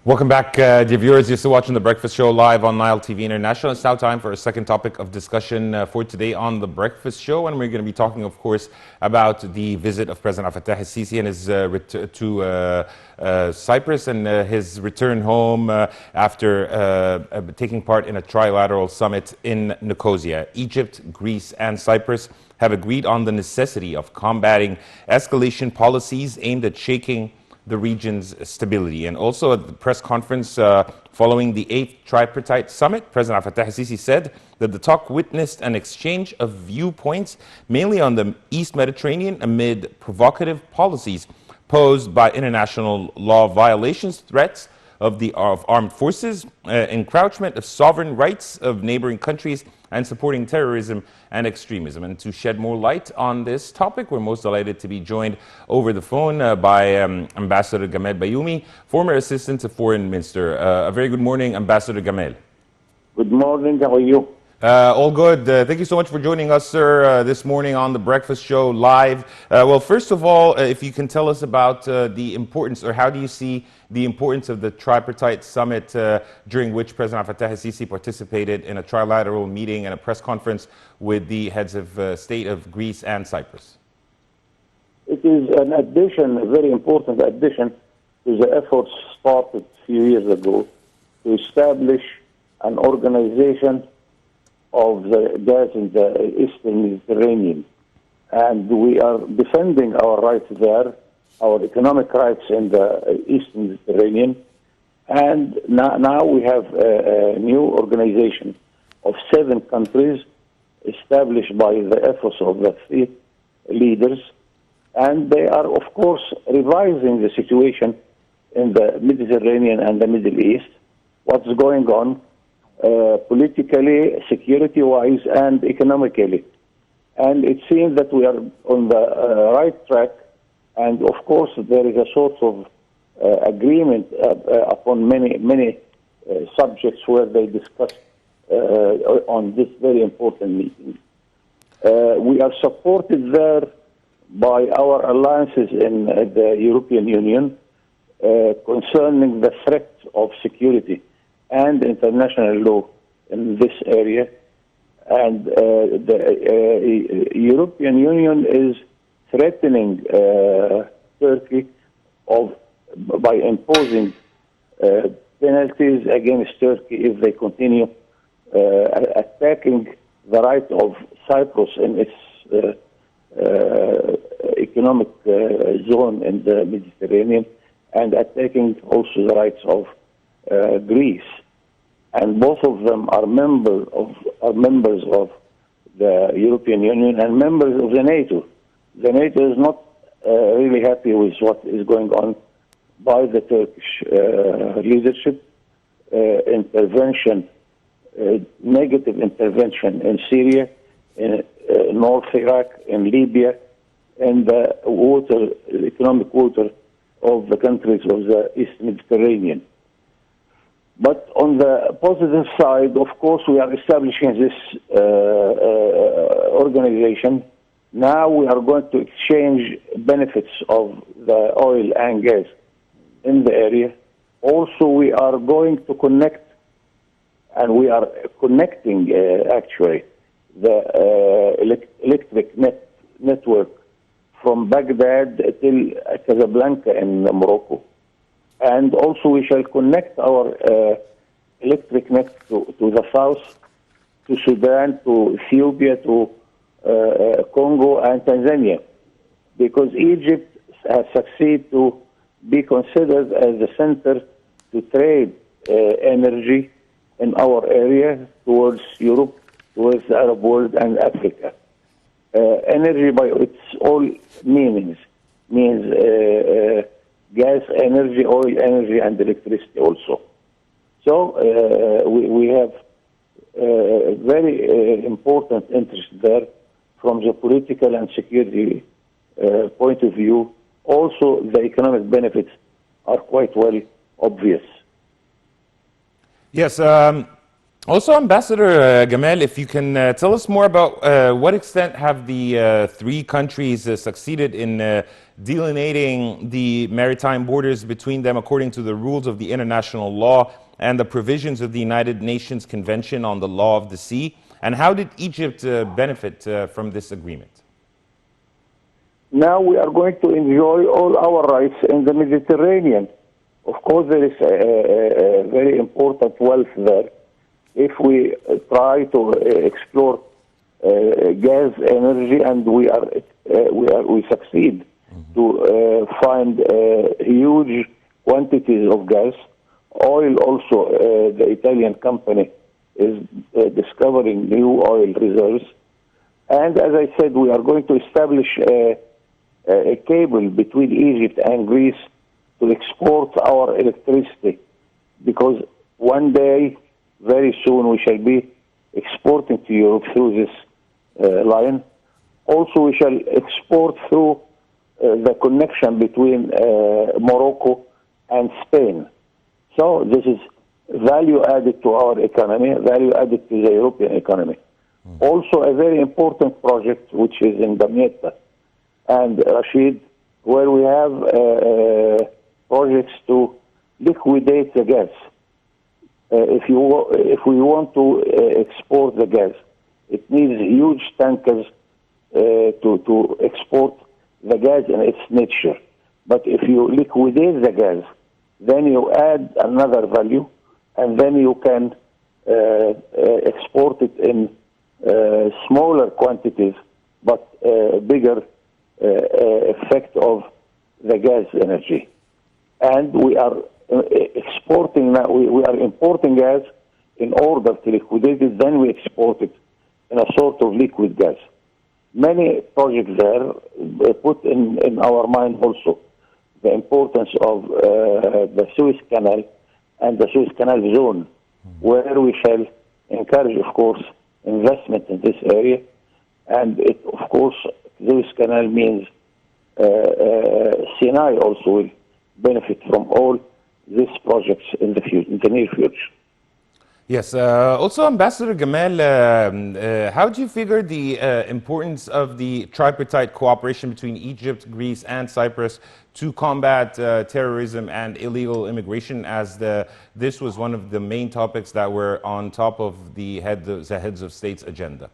Welcome back, dear viewers. You're still watching The Breakfast Show live on Nile TV International. It's now time for a second topic of discussion for today on The Breakfast Show. And we're going to be talking, of course, about the visit of President Fattah al-Sisi and his to Cyprus and his return home after taking part in a trilateral summit in Nicosia. Egypt, Greece, and Cyprus have agreed on the necessity of combating escalation policies aimed at shaking the region's stability. And also at the press conference following the 8th tripartite summit, President Fattah al-Sisi said that the talk witnessed an exchange of viewpoints, mainly on the East Mediterranean, amid provocative policies posed by international law violations, threats of armed forces, encroachment of sovereign rights of neighboring countries, and supporting terrorism and extremism. And to shed more light on this topic, we're most delighted to be joined over the phone by Ambassador Gamal Baioumy, former Assistant to Foreign Minister. A very good morning, Ambassador Gamal. Good morning, how are you? All good. Thank you so much for joining us, sir, this morning on The Breakfast Show live. Well, first of all, if you can tell us about the importance, or how do you see the importance of the tripartite summit during which President Fattah al-Sisi participated in a trilateral meeting and a press conference with the heads of state of Greece and Cyprus? It is an addition, a very important addition to the efforts started a few years ago to establish an organization of the gas in the Eastern Mediterranean. And we are defending our rights there, our economic rights in the Eastern Mediterranean. And now we have a new organization of 7 countries established by the efforts of the 3 leaders. And they are, of course, revising the situation in the Mediterranean and the Middle East, what's going on politically, security-wise, and economically. And it seems that we are on the right track. And of course, there is a sort of agreement upon many subjects where they discuss on this very important meeting. We are supported there by our alliances in the European Union concerning the threat of security and international law in this area. And the European Union is threatening Turkey by imposing penalties against Turkey if they continue attacking the right of Cyprus in its economic zone in the Mediterranean, and attacking also the rights of Greece. And both of them are members of the European Union and members of the NATO. The NATO is not really happy with what is going on by the Turkish leadership, intervention, negative intervention in Syria, in North Iraq, in Libya, and the economic water of the countries of the East Mediterranean. But on the positive side, of course, we are establishing this organization. Now we are going to exchange benefits of the oil and gas in the area. Also, we are going to connect, and we are connecting actually the electric network from Baghdad till Casablanca in Morocco. And also we shall connect our electric net to the south, to Sudan, to Ethiopia, to Congo and Tanzania, because Egypt has succeeded to be considered as the center to trade energy in our area towards Europe, towards the Arab world and Africa. Energy by its all meanings means gas energy, oil energy, and electricity also. So we have very important interest there from the political and security point of view. Also, the economic benefits are quite well obvious. Yes. Also, Ambassador Gamal, if you can tell us more about what extent have the three countries succeeded in delineating the maritime borders between them according to the rules of the international law and the provisions of the United Nations Convention on the Law of the Sea? And how did Egypt benefit from this agreement? Now we are going to enjoy all our rights in the Mediterranean. Of course, there is a very important wealth there. If we try to explore gas energy, and we succeed to find huge quantities of gas. Oil also, the Italian company is discovering new oil reserves. And as I said, we are going to establish a cable between Egypt and Greece to export our electricity, because one day, very soon, we shall be exporting to Europe through this line. Also, we shall export through the connection between Morocco and Spain. So this is value added to our economy, value added to the European economy. Also, a very important project, which is in Damietta and Rashid, where we have projects to liquidate the gas. If we want to export the gas, it needs huge tankers to export the gas in its nature. But if you liquidate the gas, then you add another value, and then you can export it in smaller quantities, but bigger effect of the gas energy. And we are exporting now, we are importing gas in order to liquidate it, then we export it in a sort of liquid gas. Many projects there put in our mind also the importance of the Suez Canal and the Suez Canal zone, where we shall encourage, of course, investment in this area. And it, of course, Suez Canal means Sinai also will benefit from all these projects in the near future. Yes. Also, Ambassador Gamal, how do you figure the importance of the tripartite cooperation between Egypt, Greece, and Cyprus to combat terrorism and illegal immigration, as this was one of the main topics that were on top of the heads of state's agenda?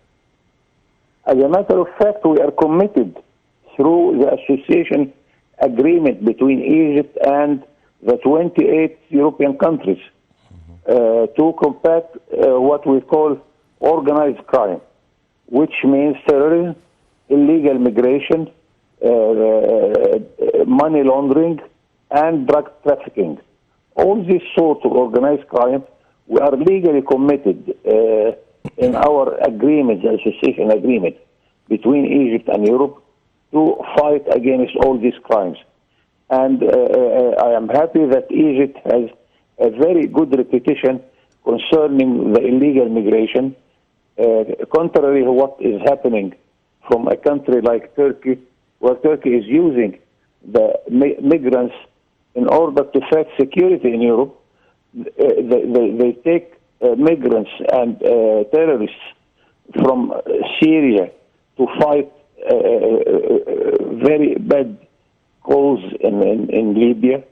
As a matter of fact, we are committed through the association agreement between Egypt and the 28 European countries to combat what we call organized crime, which means terrorism, illegal migration, money laundering, and drug trafficking. All these sorts of organized crime, we are legally committed in our agreement, the association agreement between Egypt and Europe, to fight against all these crimes. And I am happy that Egypt has a very good reputation concerning the illegal migration, contrary to what is happening from a country like Turkey, where Turkey is using the migrants in order to fight security in Europe. They take migrants and terrorists from Syria to fight very bad cause in Libya.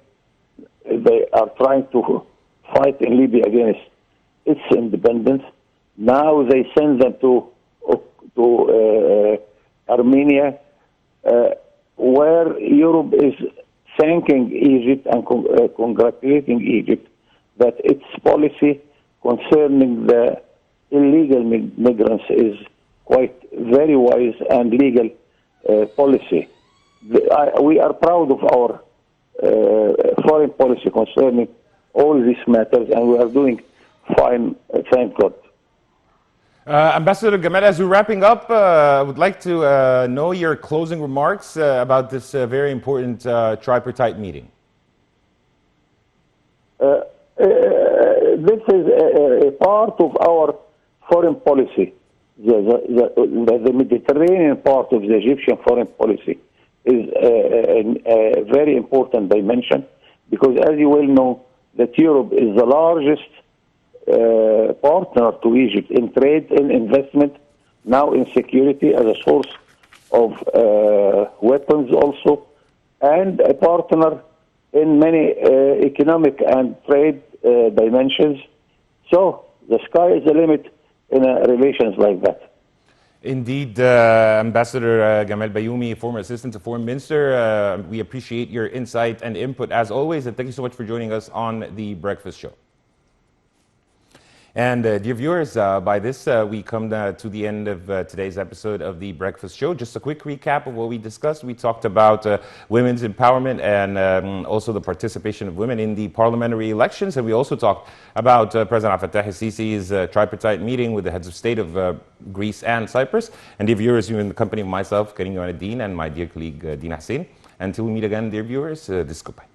They are trying to fight in Libya against its independence. Now they send them to Armenia, where Europe is thanking Egypt and congratulating Egypt that its policy concerning the illegal migrants is quite very wise and legal policy. We are proud of our foreign policy concerning all these matters, and we are doing fine, thank God. Ambassador Gamal, as we're wrapping up, I would like to know your closing remarks about this very important tripartite meeting. This is a part of our foreign policy. The Mediterranean part of the Egyptian foreign policy is a very important dimension, because as you well know, that Europe is the largest partner to Egypt in trade, in investment, now in security as a source of weapons also, and a partner in many economic and trade dimensions. So the sky is the limit in relations like that. Indeed, Ambassador Gamal Baioumy, former Assistant to Foreign Minister, we appreciate your insight and input as always, and thank you so much for joining us on The Breakfast Show. And dear viewers, by this we come to the end of today's episode of The Breakfast Show. Just a quick recap of what we discussed. We talked about women's empowerment and also the participation of women in the parliamentary elections. And we also talked about President Fattah al-Sisi's tripartite meeting with the heads of state of Greece and Cyprus. And dear viewers, you're in the company of myself, Karim Noureddin, and my dear colleague Dina Hussein. Until we meet again, dear viewers, this is goodbye.